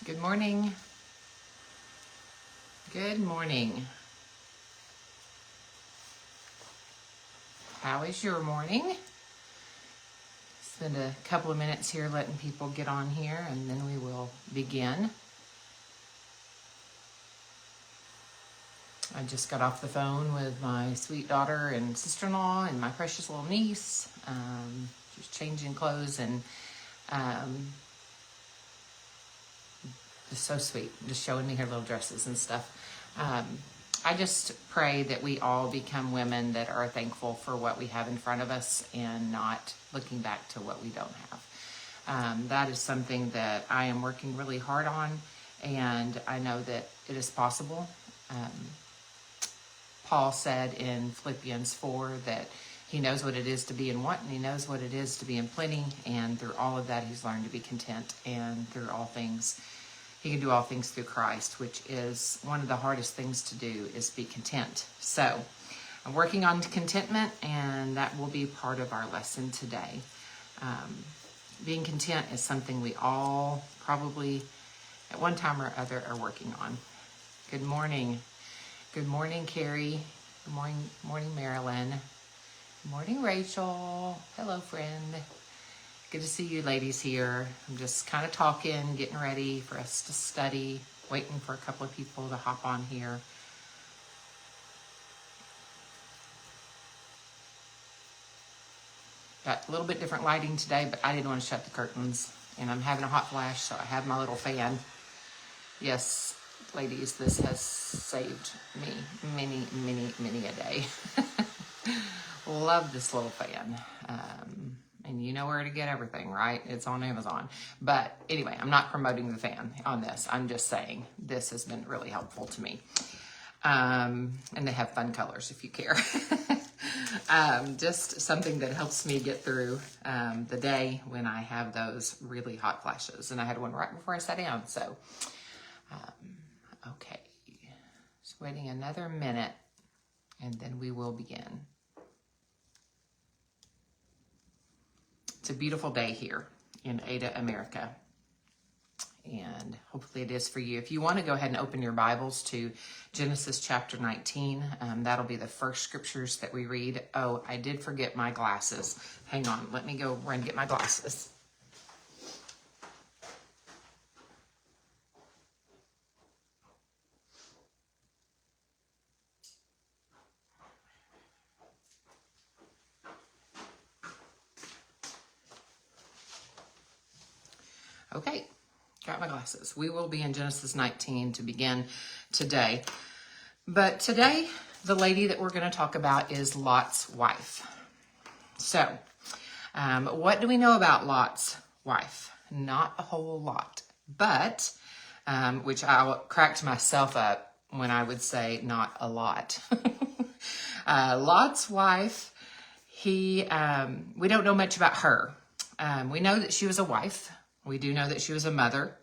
Good morning. Good morning. How is your morning? Spend a couple of minutes here letting people get on here and then we will begin. I just got off the phone with my sweet daughter and sister-in-law and my precious little niece. Just changing clothes and just so sweet, just showing me her little dresses and stuff. I just pray that we all become women that are thankful for what we have in front of us and not looking back to what we don't have. That is something that I am working really hard on, and I know that it is possible. Paul said in Philippians 4 that he knows what it is to be in want, and he knows what it is to be in plenty, and through all of that he's learned to be content, and through all things he can do all things through Christ, which is one of the hardest things to do, is be content. So I'm working on contentment, and that will be part of our lesson today. Being content is something we all probably at one time or other are working on. Good morning. Good morning, Carrie. Good morning, Marilyn. Good morning, Rachel. Hello, friend. Good to see you ladies here. I'm just kind of talking, getting ready for us to study, waiting for a couple of people to hop on here. Got a little bit different lighting today, but I didn't want to shut the curtains. And I'm having a hot flash, so I have my little fan. Yes, ladies, this has saved me many a day. Love this little fan. And you know where to get everything, right? It's on Amazon. But anyway, I'm not promoting the fan on this. I'm just saying this has been really helpful to me. And they have fun colors if you care. Just something that helps me get through the day when I have those really hot flashes. And I had one right before I sat down. So, okay. Just waiting another minute and then we will begin. It's a beautiful day here in Ada, America, and hopefully it is for you. If you want to go ahead and open your Bibles to Genesis chapter 19, that'll be the first scriptures that we read. Oh, I did forget my glasses. Hang on, let me go run and get my glasses. Okay, got my glasses. We will be in Genesis 19 to begin today. But today, the lady that we're going to talk about is Lot's wife. So, what do we know about Lot's wife? Not a whole lot, but, which I cracked myself up when I would say not a lot. Lot's wife, we don't know much about her. We know that she was a wife. We do know that she was a mother.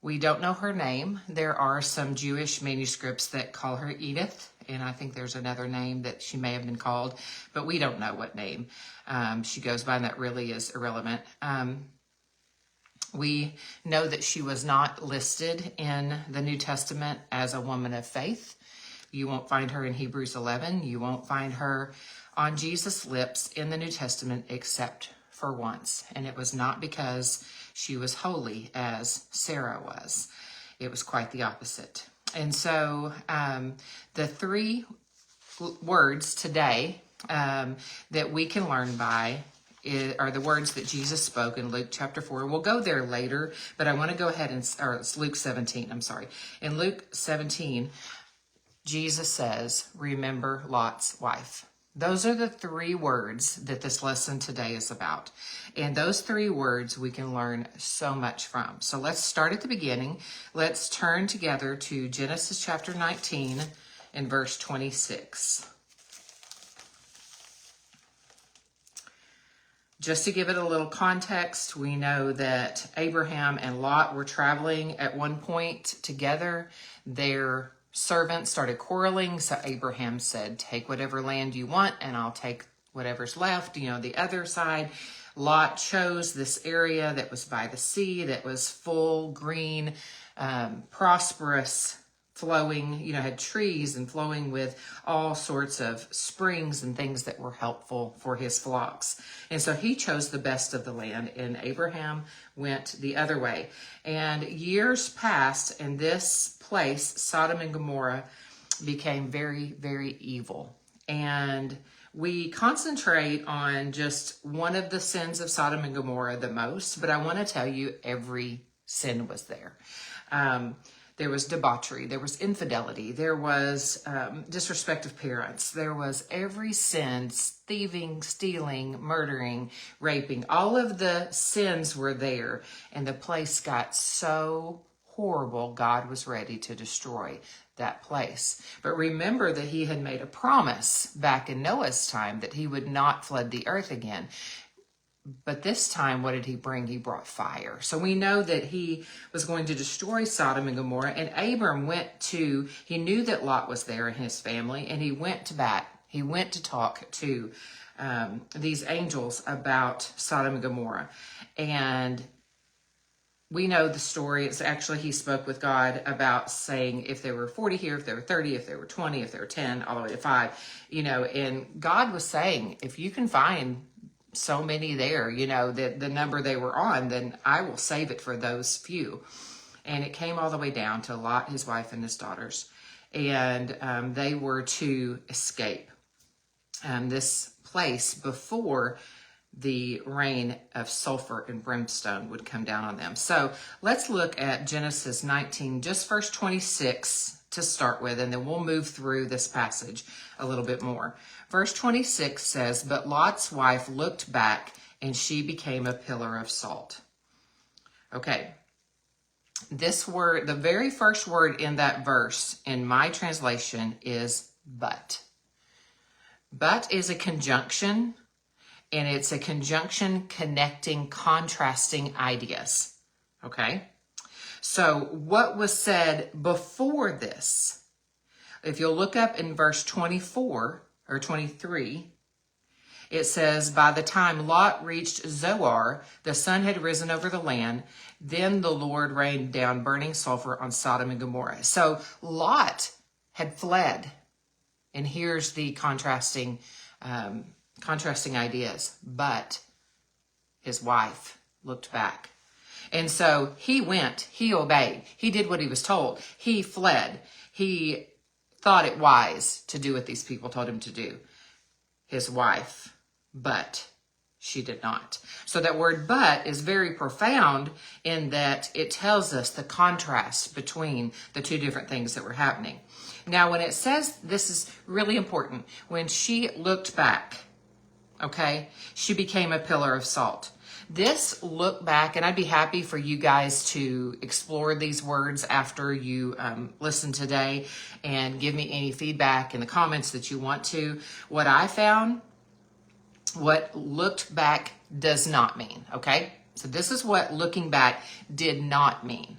We don't know her name. There are some Jewish manuscripts that call her Edith, and I think there's another name that she may have been called, but we don't know what name she goes by, and that really is irrelevant. We know that she was not listed in the New Testament as a woman of faith. You won't find her in Hebrews 11. You won't find her on Jesus' lips in the New Testament except for once, and it was not because she was holy as Sarah was. It was quite the opposite. And so the three words today that we can learn by are the words that Jesus spoke in Luke chapter 4. We'll go there later, but I want to go ahead or it's Luke 17, I'm sorry. In Luke 17, Jesus says, remember Lot's wife. Those are the three words that this lesson today is about. And those three words we can learn so much from. So let's start at the beginning. Let's turn together to Genesis chapter 19 and verse 26. Just to give it a little context, we know that Abraham and Lot were traveling at one point together. Their servants started quarreling, so Abraham said, take whatever land you want and I'll take whatever's left. The other side Lot chose this area that was by the sea, that was full, green, prosperous, flowing, had trees and flowing with all sorts of springs and things that were helpful for his flocks. And so he chose the best of the land, and Abraham went the other way. And years passed, and this place, Sodom and Gomorrah, became very, very evil. And we concentrate on just one of the sins of Sodom and Gomorrah the most, but I want to tell you every sin was there. There was debauchery, there was infidelity, there was disrespect of parents, there was every sin, thieving, stealing, murdering, raping. All of the sins were there, and the place got so horrible, God was ready to destroy that place. But remember that he had made a promise back in Noah's time that he would not flood the earth again. But this time, what did he bring? He brought fire. So we know that he was going to destroy Sodom and Gomorrah. And Abram he knew that Lot was there and his family, and he went to bat. He went to talk to these angels about Sodom and Gomorrah. And we know the story. It's actually, he spoke with God about saying if there were 40 here, if there were 30, if there were 20, if there were 10, all the way to 5, and God was saying, if you can find so many there, the number they were on, then I will save it for those few. And it came all the way down to Lot, his wife, and his daughters. And they were to escape this place before the rain of sulfur and brimstone would come down on them. So let's look at Genesis 19, just verse 26 to start with, and then we'll move through this passage a little bit more. Verse 26 says, "But Lot's wife looked back, and she became a pillar of salt." Okay. This word, the very first word in that verse in my translation is but. But is a conjunction, and it's a conjunction connecting, contrasting ideas. Okay? So what was said before this? If you'll look up in verse 24 or 23, it says, "By the time Lot reached Zoar, the sun had risen over the land. Then the Lord rained down burning sulfur on Sodom and Gomorrah." So Lot had fled. And here's the contrasting ideas. But his wife looked back. And so he went, he obeyed, he did what he was told, he fled, he thought it wise to do what these people told him to do. His wife, but she did not. So that word but is very profound in that it tells us the contrast between the two different things that were happening. Now, when it says, this is really important, when she looked back, okay, she became a pillar of salt. This look back, and I'd be happy for you guys to explore these words after you listen today and give me any feedback in the comments that you want to. What I found, what looked back does not mean, okay? So this is what looking back did not mean.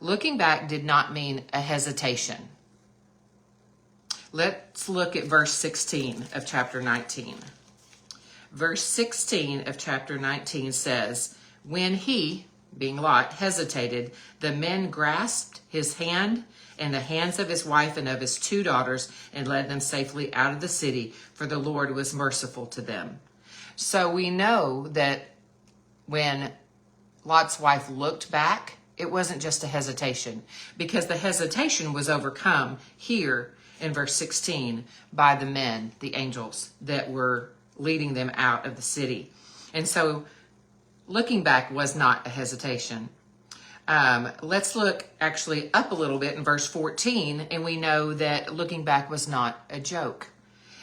Looking back did not mean a hesitation. Let's look at verse 16 of chapter 19. Verse 16 of chapter 19 says, "When he," being Lot, "hesitated, the men grasped his hand and the hands of his wife and of his 2 daughters and led them safely out of the city, for the Lord was merciful to them." So we know that when Lot's wife looked back, it wasn't just a hesitation, because the hesitation was overcome here in verse 16 by the men, the angels that were leading them out of the city. And so looking back was not a hesitation. Let's look actually up a little bit in verse 14, and we know that looking back was not a joke.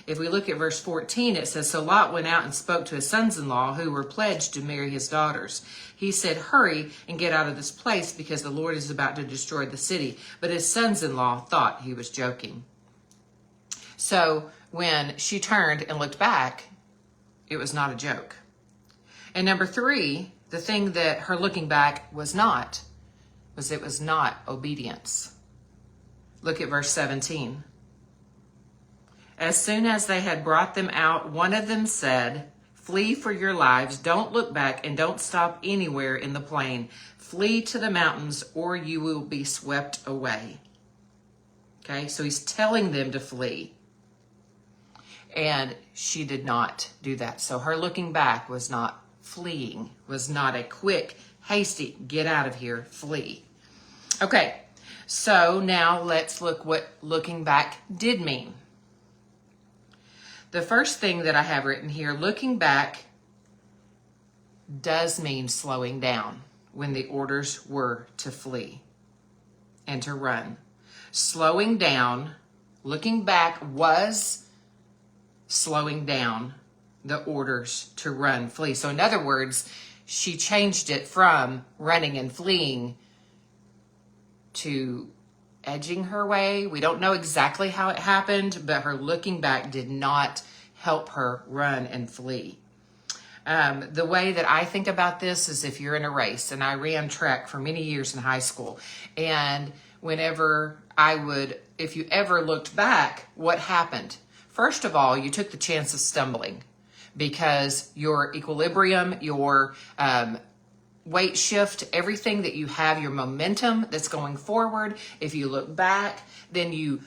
If we look at verse 14, it says, "So Lot went out and spoke to his sons-in-law who were pledged to marry his daughters. He said, 'Hurry and get out of this place, because the Lord is about to destroy the city.' But his sons-in-law thought he was joking." So when she turned and looked back, it was not a joke. And number 3, the thing that her looking back was it was not obedience. Look at verse 17. "As soon as they had brought them out, one of them said, Flee for your lives. Don't look back and don't stop anywhere in the plain. Flee to the mountains or you will be swept away. Okay, so he's telling them to flee. And she did not do that. So her looking back was not fleeing, was not a quick, hasty, get out of here, flee. Okay, so now let's look what looking back did mean. The first thing that I have written here, looking back does mean slowing down when the orders were to flee and to run. Slowing down, looking back was slowing down the orders to run, flee. So in other words, she changed it from running and fleeing to edging her way. We don't know exactly how it happened, but her looking back did not help her run and flee. The way that I think about this is if you're in a race, and I ran track for many years in high school, and whenever if you ever looked back, what happened? First of all, you took the chance of stumbling because your equilibrium, your weight shift, everything that you have, your momentum that's going forward, if you look back, then you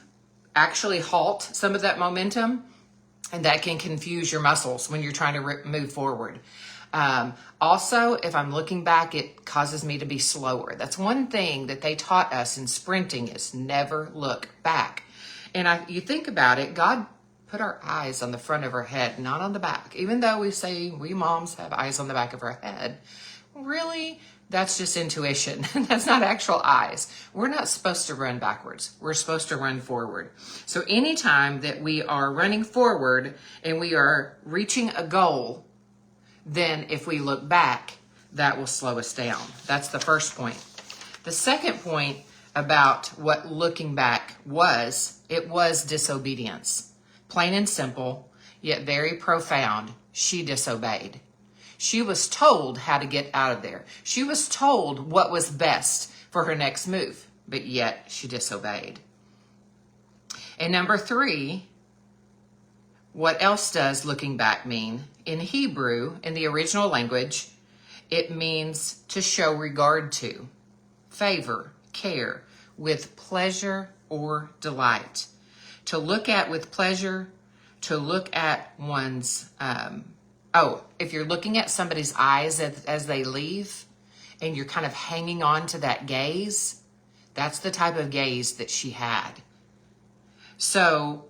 actually halt some of that momentum, and that can confuse your muscles when you're trying to move forward. Also, if I'm looking back, it causes me to be slower. That's one thing that they taught us in sprinting is never look back. And you think about it, God put our eyes on the front of our head, not on the back. Even though we say we moms have eyes on the back of our head, really, that's just intuition. That's not actual eyes. We're not supposed to run backwards. We're supposed to run forward. So anytime that we are running forward and we are reaching a goal, then if we look back, that will slow us down. That's the first point. The second point about what looking back was, it was disobedience. Plain and simple, yet very profound. She disobeyed. She was told how to get out of there. She was told what was best for her next move, but yet she disobeyed. And number 3, what else does looking back mean? In Hebrew, in the original language, it means to show regard to, favor, care, with pleasure or delight. To look at with pleasure, to look at one's, if you're looking at somebody's eyes as they leave and you're kind of hanging on to that gaze, that's the type of gaze that she had. So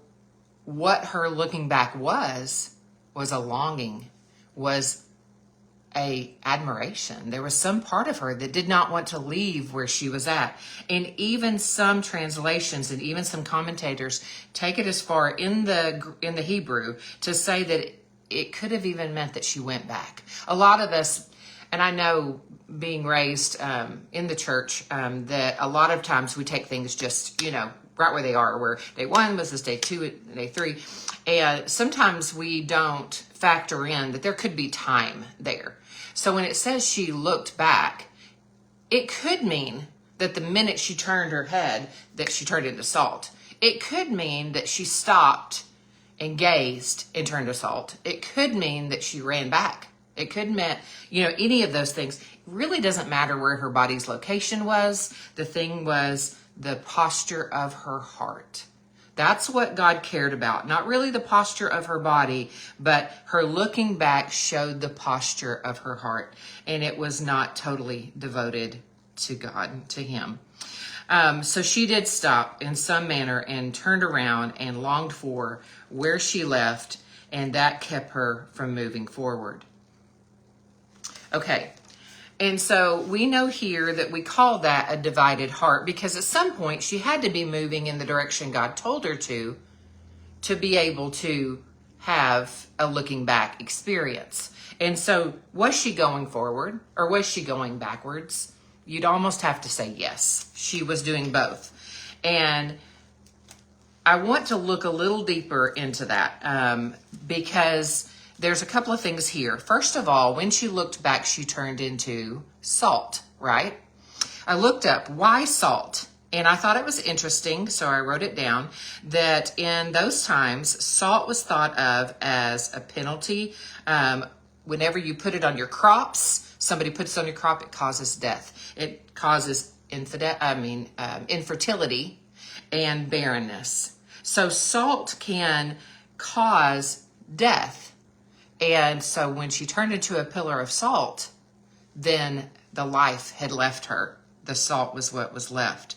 what her looking back was a longing, was a admiration. There was some part of her that did not want to leave where she was at. And even some translations and even some commentators take it as far in the Hebrew to say that it could have even meant that she went back. A lot of us, and I know being raised in the church, that a lot of times we take things just, right where they are, where day 1 was this day 2, day 3. And sometimes we don't factor in that there could be time there. So when it says she looked back, it could mean that the minute she turned her head, that she turned into salt. It could mean that she stopped and gazed and turned to salt. It could mean that she ran back. It could mean, any of those things. It really doesn't matter where her body's location was. The thing was the posture of her heart. That's what God cared about. Not really the posture of her body, but her looking back showed the posture of her heart. And it was not totally devoted to God, to him. So she did stop in some manner and turned around and longed for where she left, and that kept her from moving forward. Okay. And so we know here that we call that a divided heart because at some point she had to be moving in the direction God told her to be able to have a looking back experience. And so was she going forward or was she going backwards? You'd almost have to say yes. She was doing both. And I want to look a little deeper into that because there's a couple of things here. First of all, when she looked back, she turned into salt, right? I looked up why salt, and I thought it was interesting, so I wrote it down, that in those times, salt was thought of as a penalty whenever you put it on your crops, somebody puts it on your crop, it causes death. It causes infertility and barrenness. So salt can cause death. And so when she turned into a pillar of salt, then the life had left her. The salt was what was left.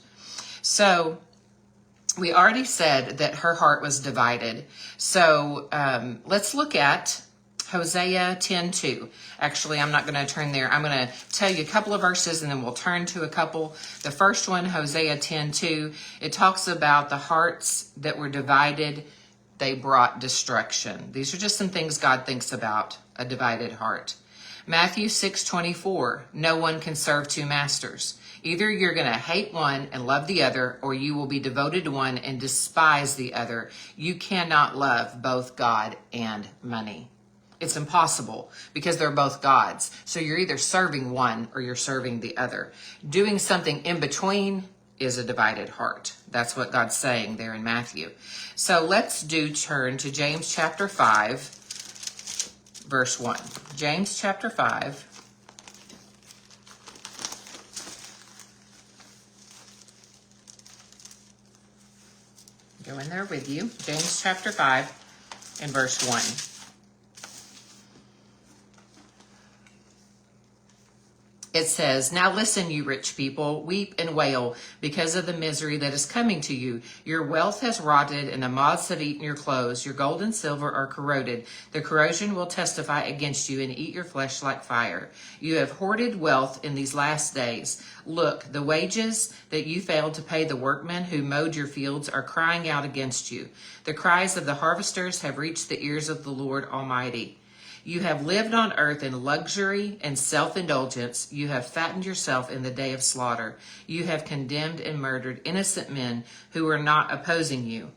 So we already said that her heart was divided. So let's look at Hosea 10:2. Actually, I'm not going to turn there. I'm going to tell you a couple of verses and then we'll turn to a couple. The first one, Hosea 10:2, it talks about the hearts that were divided, they brought destruction. These are just some things God thinks about a divided heart. Matthew 6:24, no one can serve two masters. Either you're going to hate one and love the other, or you will be devoted to one and despise the other. You cannot love both God and money. It's impossible because they're both gods. So you're either serving one or you're serving the other. Doing something in between is a divided heart. That's what God's saying there in Matthew. So let's turn to James chapter 5, verse 1. James chapter 5. Go in there with you. James chapter 5 and verse 1. It says, now listen, you rich people, weep and wail because of the misery that is coming to you. Your wealth has rotted and the moths have eaten your clothes. Your gold and silver are corroded. The corrosion will testify against you and eat your flesh like fire. You have hoarded wealth in these last days. Look, the wages that you failed to pay the workmen who mowed your fields are crying out against you. The cries of the harvesters have reached the ears of the Lord Almighty. You have lived on earth in luxury and self-indulgence. You have fattened yourself in the day of slaughter. You have condemned and murdered innocent men who are not opposing you.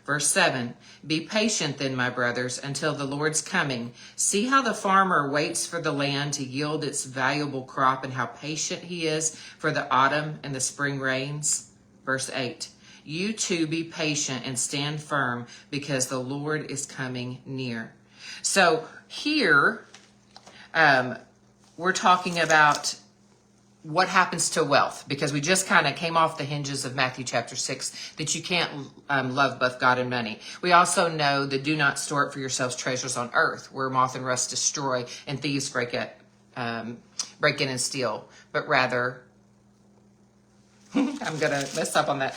Verse 7, be patient then, my brothers, until the Lord's coming. See how the farmer waits for the land to yield its valuable crop and how patient he is for the autumn and the spring rains. Verse 8, you too be patient and stand firm because the Lord is coming near. So here, we're talking about what happens to wealth, because we just kind of came off the hinges of Matthew chapter 6, that you can't love both God and money. We also know that do not store up for yourselves treasures on earth, where moth and rust destroy and thieves break in and steal, but rather, I'm going to mess up on that.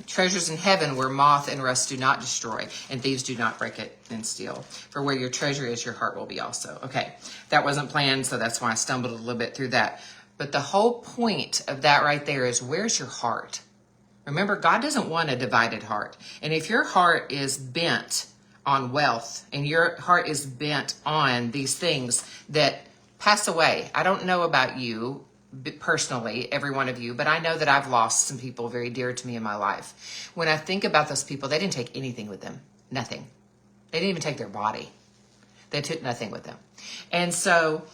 Treasures in heaven where moth and rust do not destroy and thieves do not break it and steal. For where your treasure is, your heart will be also. Okay, that wasn't planned, so that's why I stumbled a little bit through that. But the whole point of that right there is, where's your heart? Remember, God doesn't want a divided heart. And if your heart is bent on wealth and your heart is bent on these things that pass away, I don't know about you personally, every one of you, but I know that I've lost some people very dear to me in my life. When I think about those people, they didn't take anything with them. Nothing. They didn't even take their body. They took nothing with them. And so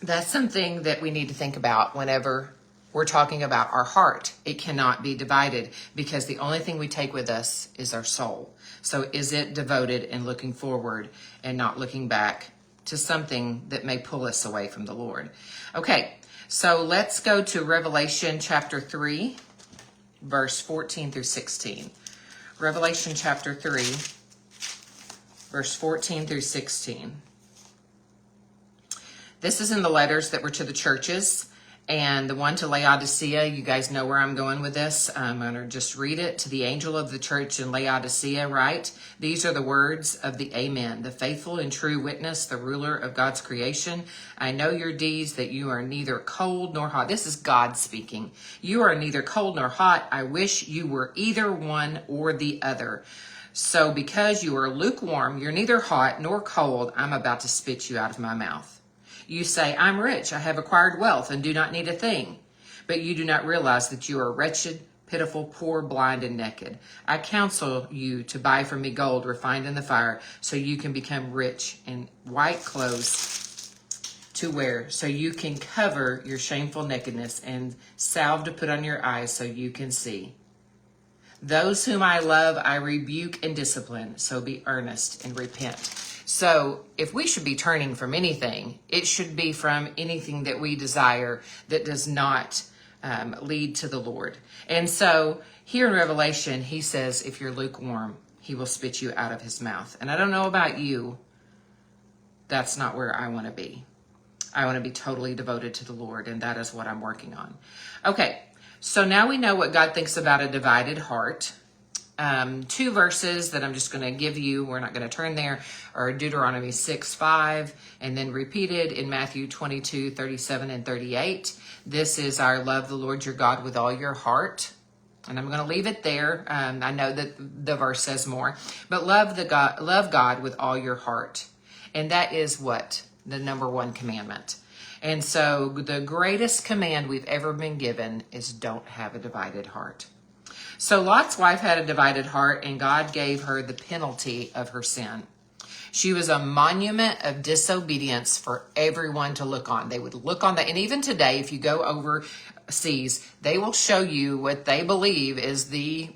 that's something that we need to think about whenever we're talking about our heart. It cannot be divided because the only thing we take with us is our soul. So is it devoted and looking forward and not looking back to something that may pull us away from the Lord? Okay. So let's go to Revelation chapter 3, verse 14 through 16. Revelation chapter 3, verse 14 through 16. This is in the letters that were to the churches. And the one to Laodicea, you guys know where I'm going with this. I'm going to just read it. To the angel of the church in Laodicea, write, these are the words of the Amen, the faithful and true witness, the ruler of God's creation. I know your deeds, that you are neither cold nor hot. This is God speaking. You are neither cold nor hot. I wish you were either one or the other. So because you are lukewarm, you're neither hot nor cold, I'm about to spit you out of my mouth. You say, I'm rich, I have acquired wealth, and do not need a thing. But you do not realize that you are wretched, pitiful, poor, blind, and naked. I counsel you to buy from me gold refined in the fire, so you can become rich, and white clothes to wear, so you can cover your shameful nakedness, and salve to put on your eyes, so you can see. Those whom I love, I rebuke and discipline, so be earnest and repent. So if we should be turning from anything, it should be from anything that we desire that does not lead to the Lord. And so here in Revelation, he says, if you're lukewarm, he will spit you out of his mouth. And I don't know about you, that's not where I want to be. I want to be totally devoted to the Lord, and that is what I'm working on. Okay, so now we know what God thinks about a divided heart. 2 verses that I'm just going to give you, we're not going to turn there, are Deuteronomy 6:5, and then repeated in Matthew 22:37 and 38. This is our love the Lord your God with all your heart. And I'm going to leave it there. I know that the verse says more, but love God with all your heart. And that is what? The number 1 commandment. And so the greatest command we've ever been given is don't have a divided heart. So Lot's wife had a divided heart, and God gave her the penalty of her sin. She was a monument of disobedience for everyone to look on. They would look on that. And even today, if you go overseas, they will show you what they believe is the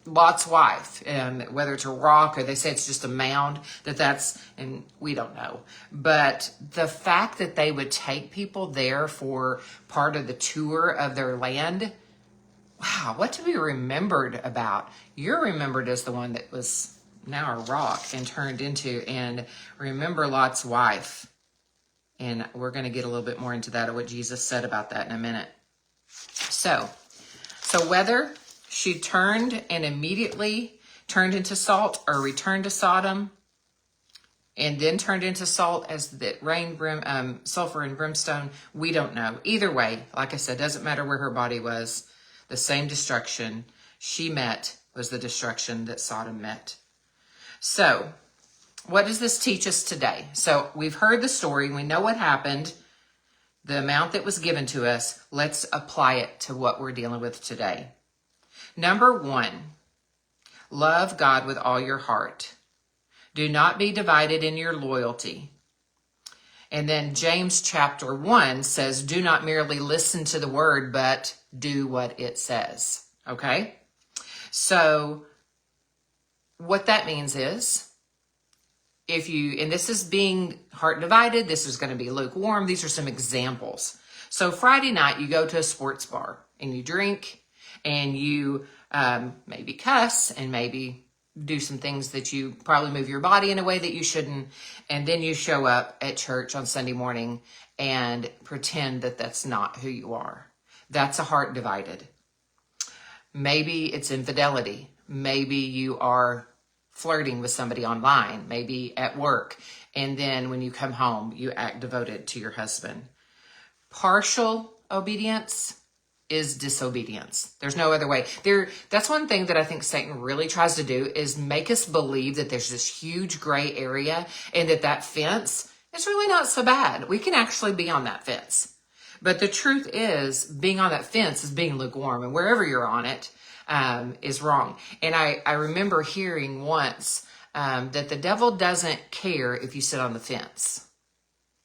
Lot's wife, whether it's a rock or they say it's just a mound, and we don't know. But the fact that they would take people there for part of the tour of their land, wow, what to be remembered about. You're remembered as the one that was now a rock and turned into, and remember Lot's wife. And we're going to get a little bit more into that, of what Jesus said about that in a minute. So whether she turned and immediately turned into salt, or returned to Sodom and then turned into salt as that rained sulfur and brimstone, we don't know. Either way, like I said, doesn't matter where her body was. The same destruction she met was the destruction that Sodom met. So what does this teach us today? So we've heard the story. We know what happened, the amount that was given to us. Let's apply it to what we're dealing with today. Number 1, love God with all your heart. Do not be divided in your loyalty. And then James chapter 1 says, do not merely listen to the word, but do what it says. Okay? So what that means is, and this is being heart divided, this is going to be lukewarm. These are some examples. So Friday night, you go to a sports bar and you drink, and you maybe cuss, and maybe do some things that you probably move your body in a way that you shouldn't. And then you show up at church on Sunday morning and pretend that that's not who you are. That's a heart divided. Maybe it's infidelity. Maybe you are flirting with somebody online, maybe at work. And then when you come home, you act devoted to your husband. Partial obedience is disobedience. There's no other way. That's one thing that I think Satan really tries to do, is make us believe that there's this huge gray area, and that fence is really not so bad. We can actually be on that fence. But the truth is, being on that fence is being lukewarm, and wherever you're on it is wrong. And I remember hearing once that the devil doesn't care if you sit on the fence,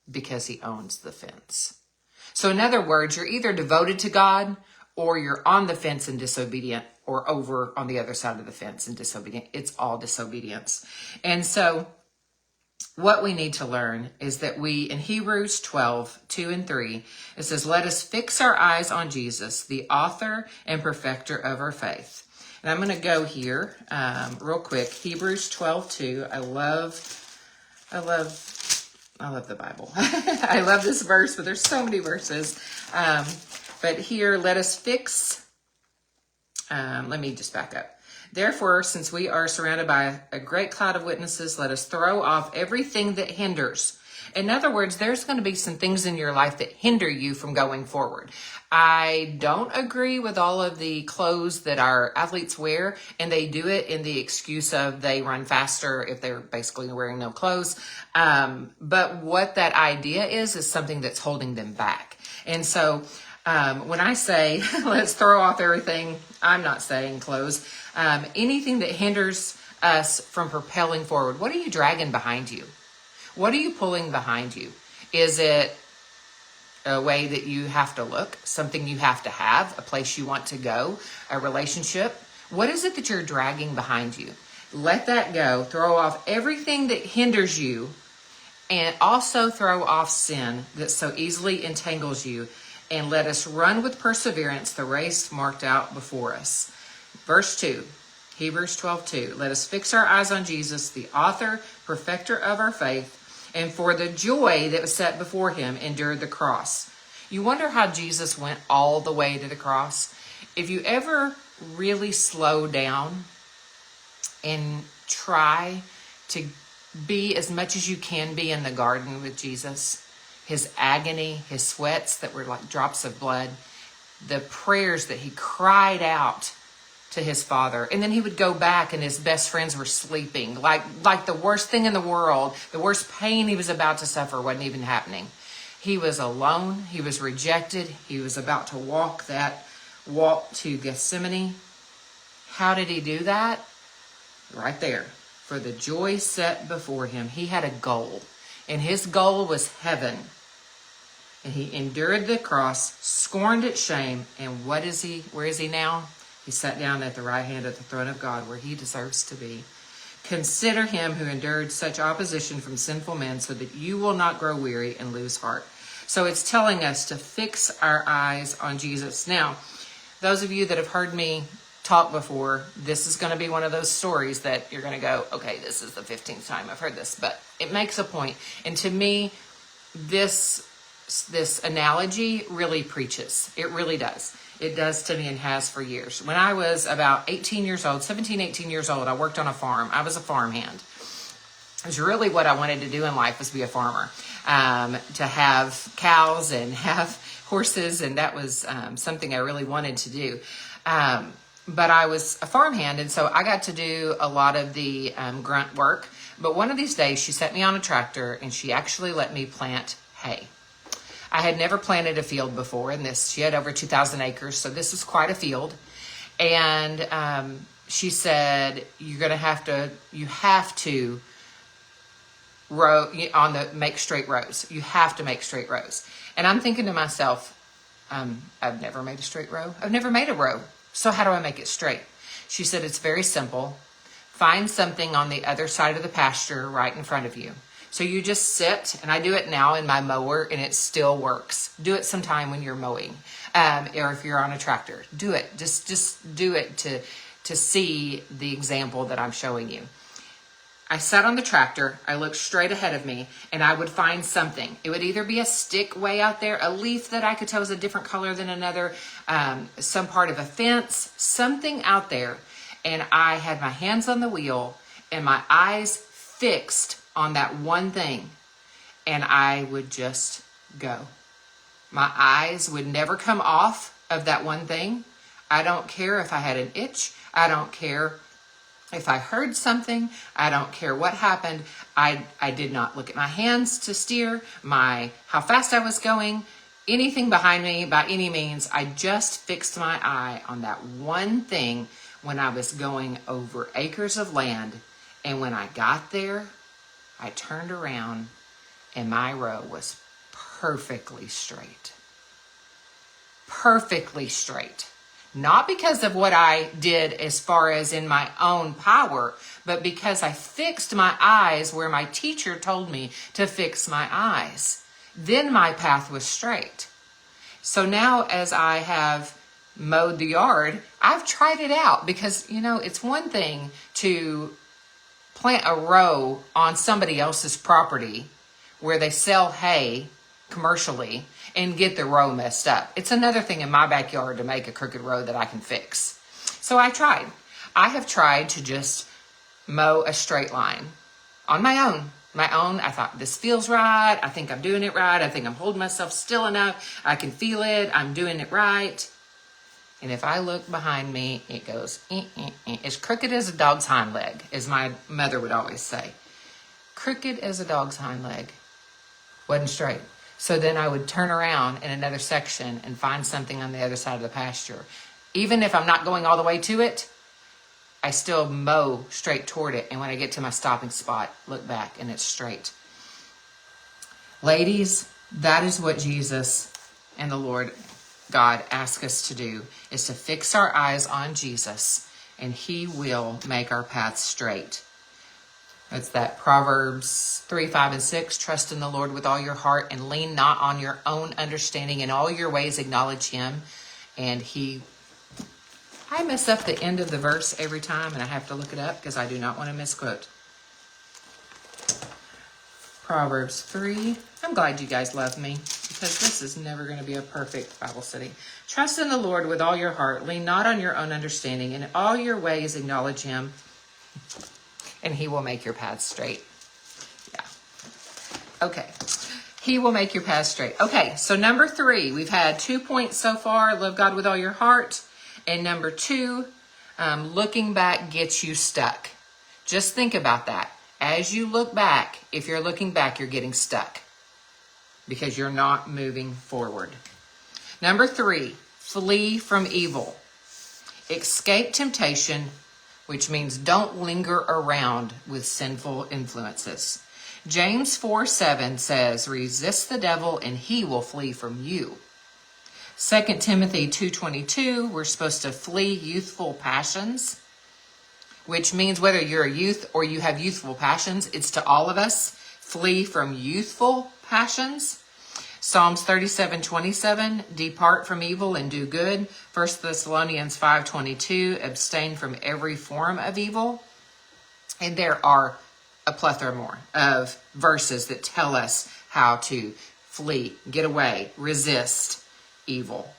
because he owns the fence. So in other words, you're either devoted to God, or you're on the fence and disobedient, or over on the other side of the fence and disobedient. It's all disobedience. And so what we need to learn is that in Hebrews 12:2 and 3, it says, let us fix our eyes on Jesus, the author and perfecter of our faith. And I'm going to go here real quick. Hebrews 12:2. I love the Bible. I love this verse, but there's so many verses. But here, let us fix, let me just back up. Therefore, since we are surrounded by a great cloud of witnesses, let us throw off everything that hinders. In other words, there's going to be some things in your life that hinder you from going forward. I don't agree with all of the clothes that our athletes wear, and they do it in the excuse of they run faster if they're basically wearing no clothes. But what that idea is something that's holding them back. And so when I say, let's throw off everything, I'm not saying clothes. Anything that hinders us from propelling forward. What are you dragging behind you? What are you pulling behind you? Is it a way that you have to look, something you have to have, a place you want to go, a relationship? What is it that you're dragging behind you? Let that go. Throw off everything that hinders you, and also throw off sin that so easily entangles you, and let us run with perseverance the race marked out before us. Verse 2, Hebrews 12:2. Let us fix our eyes on Jesus, the author, perfecter of our faith, and for the joy that was set before him, endured the cross. You wonder how Jesus went all the way to the cross? If you ever really slow down and try to be as much as you can be in the garden with Jesus, his agony, his sweats that were like drops of blood, the prayers that he cried out to his Father. And then he would go back and his best friends were sleeping. Like the worst thing in the world, the worst pain he was about to suffer wasn't even happening. He was alone. He was rejected. He was about to walk that walk to Gethsemane. How did he do that? Right there. For the joy set before him. He had a goal. And his goal was heaven. And he endured the cross, scorned its shame. And what is he? Where is he now? He sat down at the right hand of the throne of God, where he deserves to be. Consider him who endured such opposition from sinful men, so that you will not grow weary and lose heart. So it's telling us to fix our eyes on Jesus. Now, those of you that have heard me talk before, this is going to be one of those stories that you're going to go, okay, this is the 15th time I've heard this, but it makes a point. And to me, this analogy really preaches. It really does. It does to me and has for years. When I was about 18 years old, 17, 18 years old, I worked on a farm. I was a farmhand. It was really what I wanted to do in life, was be a farmer, to have cows and have horses. And that was something I really wanted to do. But I was a farmhand, and so I got to do a lot of the grunt work. But one of these days, she set me on a tractor, and she actually let me plant hay. I had never planted a field before, and she had over 2,000 acres, so this was quite a field. And she said, you have to make straight rows. You have to make straight rows. And I'm thinking to myself, I've never made a straight row. I've never made a row. So how do I make it straight? She said, it's very simple. Find something on the other side of the pasture right in front of you. So you just sit, and I do it now in my mower, and it still works. Do it sometime when you're mowing, or if you're on a tractor. Do it. Just do it to see the example that I'm showing you. I sat on the tractor, I looked straight ahead of me, and I would find something. It would either be a stick way out there, a leaf that I could tell was a different color than another, some part of a fence, something out there. And I had my hands on the wheel and my eyes fixed on that one thing, and I would just go. My eyes would never come off of that one thing. I don't care if I had an itch. I don't care if I heard something. I don't care what happened. I did not look at my hands to steer, how fast I was going, anything behind me by any means. I just fixed my eye on that one thing when I was going over acres of land. And when I got there, I turned around and my row was perfectly straight. Perfectly straight. Not because of what I did as far as in my own power, but because I fixed my eyes where my teacher told me to fix my eyes. Then my path was straight. So now as I have mowed the yard, I've tried it out because, it's one thing to plant a row on somebody else's property where they sell hay commercially and get the row messed up. It's another thing in my backyard to make a crooked row that I can fix. So I tried. I have tried to just mow a straight line on my own. I thought, this feels right. I think I'm doing it right. I think I'm holding myself still enough. I can feel it. I'm doing it right. And if I look behind me, it goes, as crooked as a dog's hind leg, as my mother would always say. Crooked as a dog's hind leg. Wasn't straight. So then I would turn around in another section and find something on the other side of the pasture. Even if I'm not going all the way to it, I still mow straight toward it. And when I get to my stopping spot, look back and it's straight. Ladies, that is what Jesus and the Lord God ask us to do, is to fix our eyes on Jesus and he will make our paths straight. It's that Proverbs 3, 5, and 6. Trust in the Lord with all your heart and lean not on your own understanding. In all your ways acknowledge him, and I mess up the end of the verse every time, and I have to look it up because I do not want to misquote. Proverbs 3. I'm glad you guys love me, because this is never going to be a perfect Bible study. Trust in the Lord with all your heart. Lean not on your own understanding. In all your ways acknowledge him, and he will make your paths straight. Yeah. Okay. He will make your paths straight. Okay, so number 3. We've had 2 points so far. Love God with all your heart. And number 2, looking back gets you stuck. Just think about that. As you look back, if you're looking back, you're getting stuck because you're not moving forward. Number 3, flee from evil. Escape temptation, which means don't linger around with sinful influences. James 4:7 says, resist the devil and he will flee from you. 2 Timothy 2:22, we're supposed to flee youthful passions, which means whether you're a youth or you have youthful passions, it's to all of us. Flee from youthful passions. Psalms 37:27, depart from evil and do good. 1 Thessalonians 5:22, abstain from every form of evil. And there are a plethora more of verses that tell us how to flee, get away, resist evil.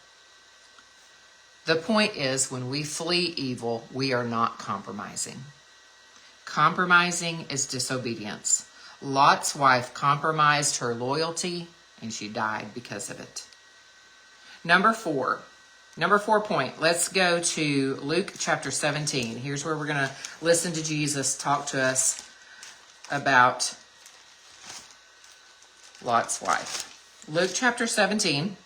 The point is, when we flee evil, we are not compromising. Compromising is disobedience. Lot's wife compromised her loyalty, and she died because of it. Number 4 point. Let's go to Luke chapter 17. Here's where we're going to listen to Jesus talk to us about Lot's wife. Luke chapter 17.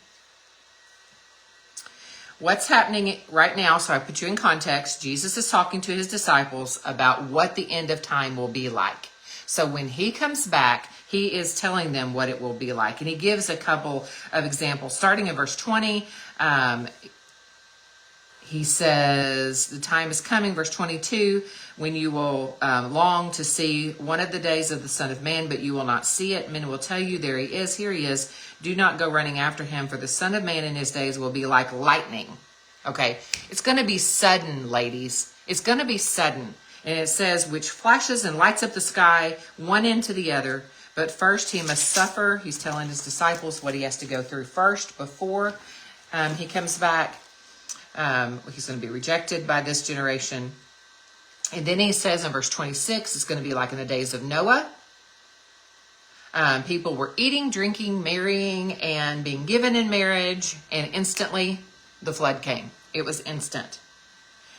What's happening right now, so I put you in context, Jesus is talking to his disciples about what the end of time will be like. So when he comes back, he is telling them what it will be like. And he gives a couple of examples. Starting in verse 20, he says, the time is coming, verse 22, when you will long to see one of the days of the Son of Man, but you will not see it. Men will tell you, there he is, here he is. Do not go running after him, for the Son of Man in his days will be like lightning. Okay, it's going to be sudden, ladies. It's going to be sudden. And it says, which flashes and lights up the sky, one end to the other. But first he must suffer. He's telling his disciples what he has to go through first before he comes back. He's going to be rejected by this generation. And then he says in verse 26, it's going to be like in the days of Noah. People were eating, drinking, marrying, and being given in marriage, and instantly the flood came. It was instant.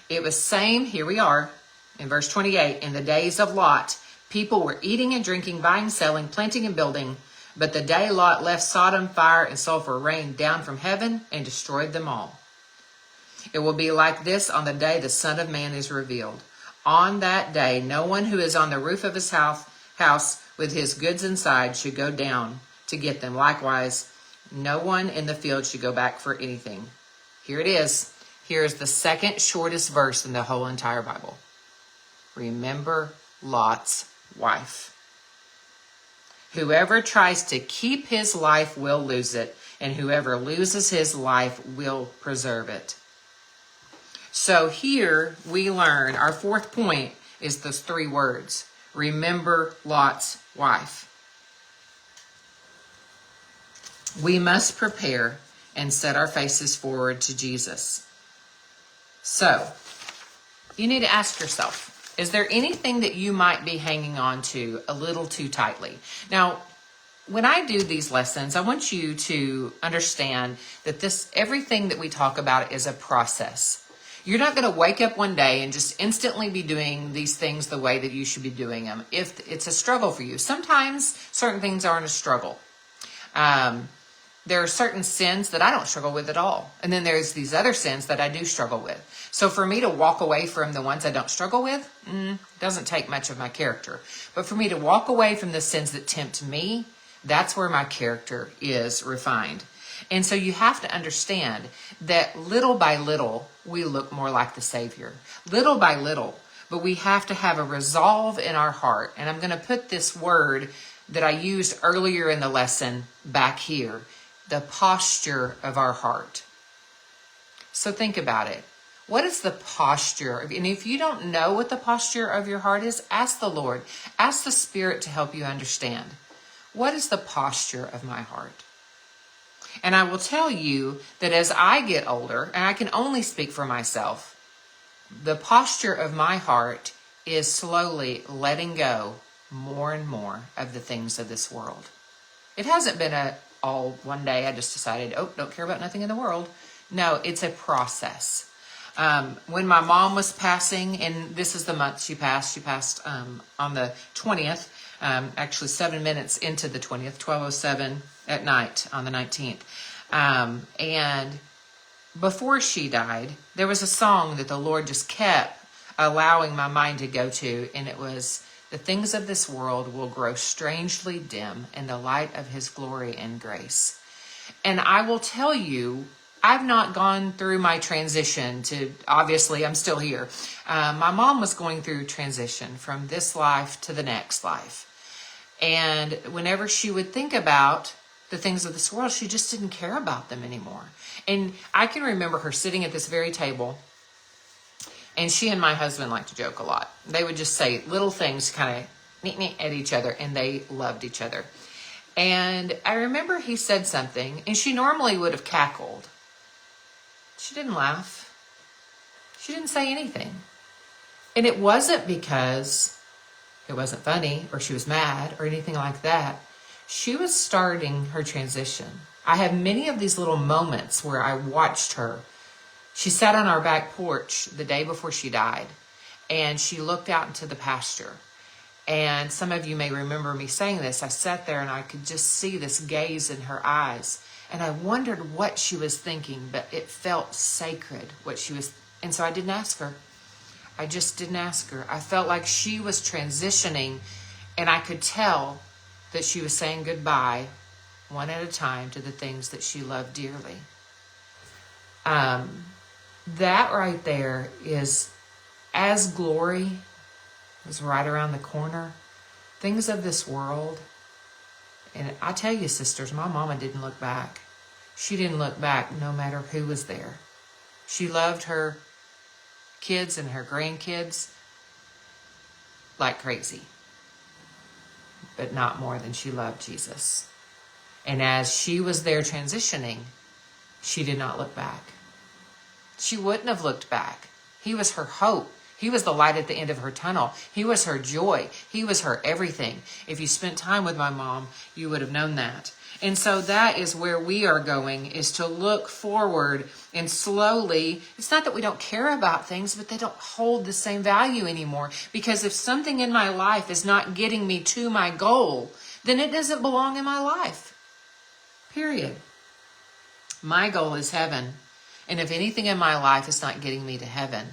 It was same, here we are, in verse 28, in the days of Lot, people were eating and drinking, buying, selling, planting and building, but the day Lot left Sodom, fire and sulfur rained down from heaven and destroyed them all. It will be like this on the day the Son of Man is revealed. On that day, no one who is on the roof of his house with his goods inside should go down to get them. Likewise, no one in the field should go back for anything. Here it is. Here is the second shortest verse in the whole entire Bible. Remember Lot's wife. Whoever tries to keep his life will lose it, and whoever loses his life will preserve it. So here we learn, our 4th point is those 3 words. Remember Lot's wife. We must prepare and set our faces forward to Jesus. So, you need to ask yourself, is there anything that you might be hanging on to a little too tightly? Now, when I do these lessons, I want you to understand that everything that we talk about is a process. You're not going to wake up one day and just instantly be doing these things the way that you should be doing them. If it's a struggle for you, sometimes certain things aren't a struggle. There are certain sins that I don't struggle with at all. And then there's these other sins that I do struggle with. So for me to walk away from the ones I don't struggle with, doesn't take much of my character. But for me to walk away from the sins that tempt me, that's where my character is refined. And so you have to understand that little by little, we look more like the Savior. Little by little. But we have to have a resolve in our heart. And I'm going to put this word that I used earlier in the lesson back here. The posture of our heart. So think about it. What is the posture? And if you don't know what the posture of your heart is, ask the Lord. Ask the Spirit to help you understand. What is the posture of my heart? And I will tell you that as I get older, and I can only speak for myself, the posture of my heart is slowly letting go more and more of the things of this world. It hasn't been all one day I just decided, don't care about nothing in the world. No, it's a process. When my mom was passing, and this is the month she passed on the 20th, actually 7 minutes into the 20th, 12:07 at night on the 19th. And before she died, there was a song that the Lord just kept allowing my mind to go to, and it was, the things of this world will grow strangely dim in the light of his glory and grace. And I will tell you, I've not gone through my transition to, obviously I'm still here. My mom was going through transition from this life to the next life. And whenever she would think about the things of this world, she just didn't care about them anymore. And I can remember her sitting at this very table, and she and my husband liked to joke a lot. They would just say little things kind of neat at each other, and they loved each other. And I remember he said something, and she normally would have cackled. She didn't laugh. She didn't say anything. And it wasn't because it wasn't funny or she was mad or anything like that. She was starting her transition. I have many of these little moments where I watched her. She sat on our back porch the day before she died, and she looked out into the pasture. And some of you may remember me saying this. I sat there and I could just see this gaze in her eyes. And I wondered what she was thinking, but it felt sacred what she was. And so I didn't ask her. I just didn't ask her. I felt like she was transitioning, and I could tell that she was saying goodbye one at a time to the things that she loved dearly. That right there is, as glory was right around the corner, things of this world. And I tell you, sisters, my mama didn't look back. She didn't look back no matter who was there. She loved her kids and her grandkids like crazy, but not more than she loved Jesus. And as she was there transitioning, she did not look back. She wouldn't have looked back. He was her hope. He was the light at the end of her tunnel. He was her joy. He was her everything. If you spent time with my mom, you would have known that. And so that is where we are going, is to look forward and slowly, it's not that we don't care about things, but they don't hold the same value anymore. Because if something in my life is not getting me to my goal, then it doesn't belong in my life. Period. My goal is heaven. And if anything in my life is not getting me to heaven,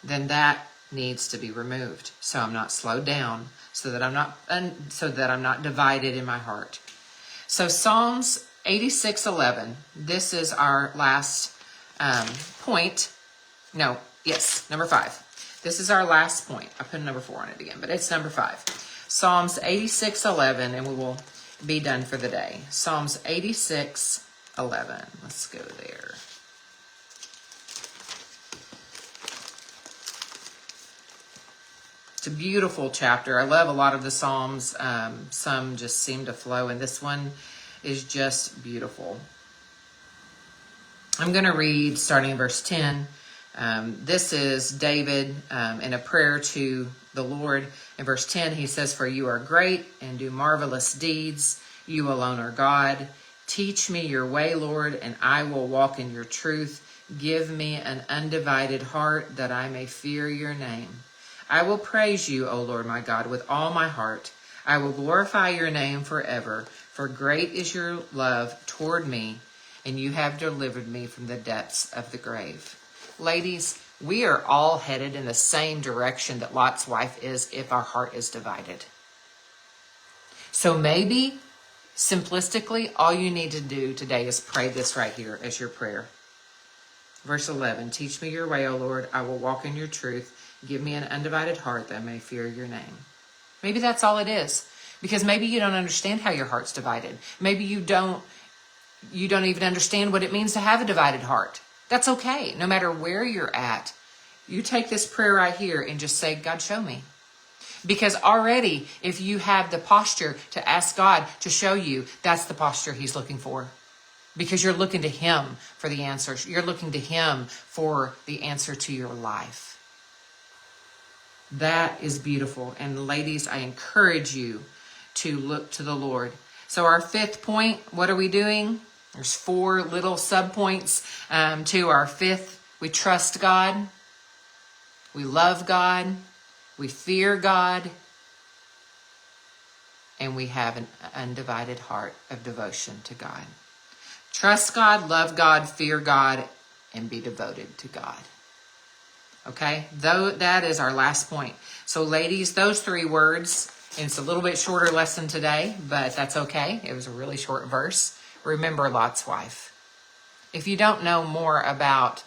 then that needs to be removed. So I'm not slowed down, so that I'm not divided in my heart. So Psalms 86:11. This is our last point. No, yes, number 5. This is our last point. I put number 4 on it again, but it's number 5. Psalms 86:11, and we will be done for the day. Psalms 86:11. Let's go there. It's a beautiful chapter. I love a lot of the Psalms. Some just seem to flow, and this one is just beautiful. I'm going to read starting in verse 10. This is David in a prayer to the Lord. In verse 10, he says, "For you are great and do marvelous deeds. You alone are God. Teach me your way, Lord, and I will walk in your truth. Give me an undivided heart that I may fear your name. I will praise you, O Lord my God, with all my heart. I will glorify your name forever, for great is your love toward me, and you have delivered me from the depths of the grave." Ladies, we are all headed in the same direction that Lot's wife is if our heart is divided. So maybe Simplistically, all you need to do today is pray this right here as your prayer. Verse 11, teach me your way, O Lord. I will walk in your truth. Give me an undivided heart that I may fear your name. Maybe that's all it is. Because maybe you don't understand how your heart's divided. Maybe you don't even understand what it means to have a divided heart. That's okay. No matter where you're at, you take this prayer right here and just say, God, show me. Because already, if you have the posture to ask God to show you, that's the posture he's looking for. Because you're looking to him for the answers. You're looking to him for the answer to your life. That is beautiful. And ladies, I encourage you to look to the Lord. So our fifth point, what are we doing? There's 4 little subpoints to our fifth. We trust God. We love God. We fear God. And we have an undivided heart of devotion to God. Trust God, love God, fear God, and be devoted to God. Okay? Though that is our last point. So ladies, those 3 words, and it's a little bit shorter lesson today, but that's okay. It was a really short verse. Remember Lot's wife. If you don't know more about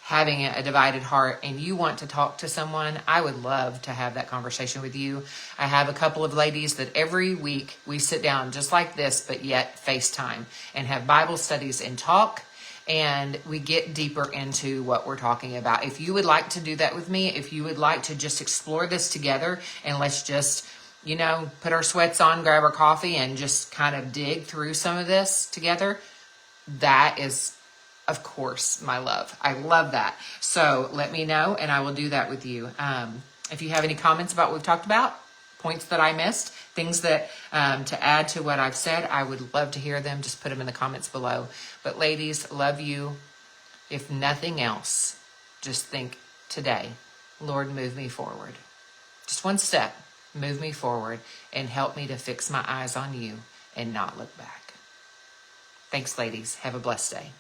having a divided heart and you want to talk to someone, I would love to have that conversation with you. I have a couple of ladies that every week we sit down just like this, but yet FaceTime and have Bible studies and talk, and we get deeper into what we're talking about. If you would like to do that with me, if you would like to just explore this together, and let's just, put our sweats on, grab our coffee, and just kind of dig through some of this together, that is, of course, my love. I love that. So let me know, and I will do that with you. If you have any comments about what we've talked about, points that I missed, things that to add to what I've said, I would love to hear them. Just put them in the comments below. But ladies, love you. If nothing else, just think today, Lord, move me forward. Just one step, move me forward, and help me to fix my eyes on you and not look back. Thanks, ladies. Have a blessed day.